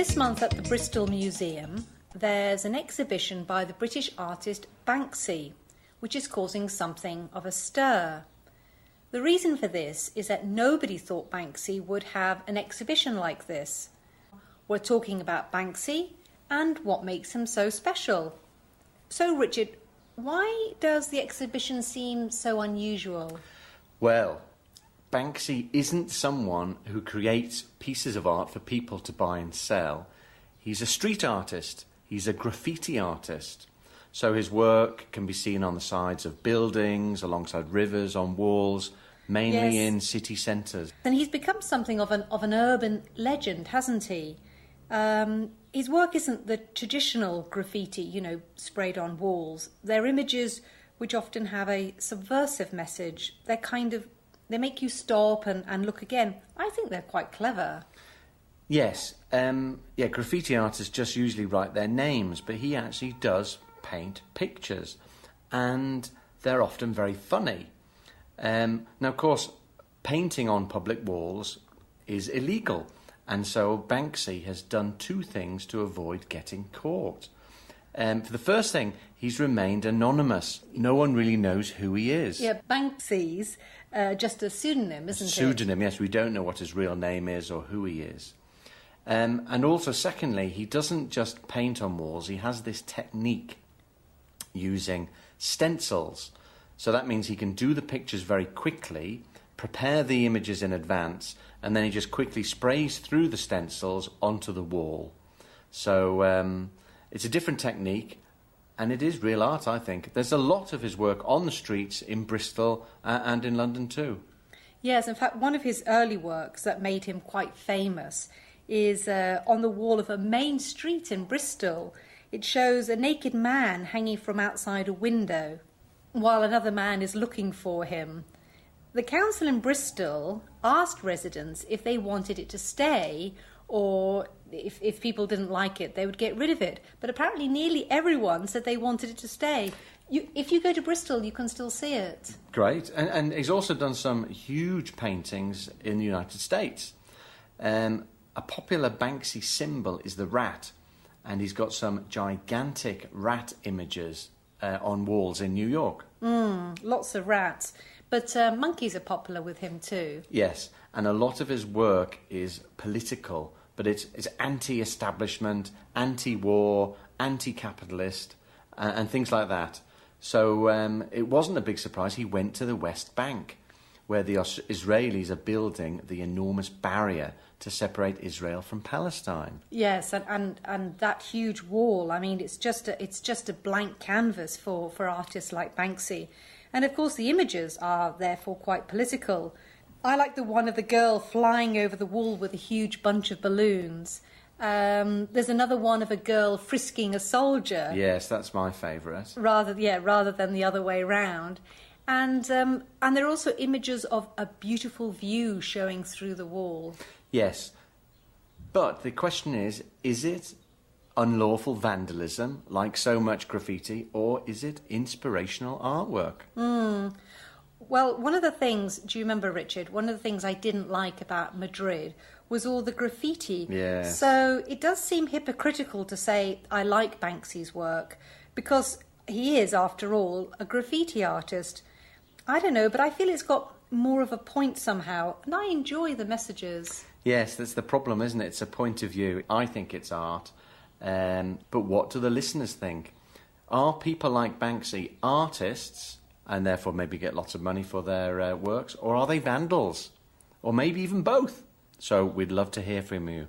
This month at the Bristol Museum, there's an exhibition by the British artist Banksy, which is causing something of a stir. The reason for this is that nobody thought Banksy would have an exhibition like this. We're talking about Banksy and what makes him so special. So, Richard, why does the exhibition seem so unusual? Well, Banksy isn't someone who creates pieces of art for people to buy and sell. He's a street artist. He's a graffiti artist. So his work can be seen on the sides of buildings, alongside rivers, on walls, mainly in city centres. And he's become something of an urban legend, hasn't he? His work isn't the traditional graffiti, sprayed on walls. They're images which often have a subversive message. They make you stop and look again. I think they're quite clever. Yes, graffiti artists just usually write their names, but he actually does paint pictures, and they're often very funny. Now, of course, painting on public walls is illegal, and so Banksy has done two things to avoid getting caught. For the first thing, he's remained anonymous. No one really knows who he is. Yeah, Banksy's just a pseudonym, isn't it? Pseudonym, yes. We don't know what his real name is or who he is. And also, secondly, he doesn't just paint on walls. He has this technique using stencils. So that means he can do the pictures very quickly, prepare the images in advance, and then he just quickly sprays through the stencils onto the wall. So it's a different technique, and it is real art, I think. There's a lot of his work on the streets in Bristol and in London too. Yes, in fact, one of his early works that made him quite famous is on the wall of a main street in Bristol. It shows a naked man hanging from outside a window while another man is looking for him. The council in Bristol asked residents if they wanted it to stay, or if people didn't like it, they would get rid of it. But apparently nearly everyone said they wanted it to stay. If you go to Bristol, you can still see it. Great. And he's also done some huge paintings in the United States. A popular Banksy symbol is the rat, and he's got some gigantic rat images on walls in New York. Lots of rats. But monkeys are popular with him too. Yes, and a lot of his work is political, but it's anti-establishment, anti-war, anti-capitalist, and things like that. So it wasn't a big surprise. He went to the West Bank, where the Israelis are building the enormous barrier to separate Israel from Palestine. Yes, and that huge wall, I mean, it's just a blank canvas for artists like Banksy. And of course the images are therefore quite political. I like the one of the girl flying over the wall with a huge bunch of balloons. There's another one of a girl frisking a soldier. Yes, that's my favourite. Rather than the other way round. And there are also images of a beautiful view showing through the wall. Yes, but the question is it unlawful vandalism, like so much graffiti, or is it inspirational artwork? Well, one of the things, do you remember, Richard, one of the things I didn't like about Madrid was all the graffiti. Yes. So it does seem hypocritical to say I like Banksy's work, because he is, after all, a graffiti artist. I don't know, but I feel it's got more of a point somehow, and I enjoy the messages. Yes, that's the problem, isn't it? It's a point of view. I think it's art. But what do the listeners think? Are people like Banksy artists, and therefore maybe get lots of money for their works, or are they vandals? Or maybe even both? So we'd love to hear from you.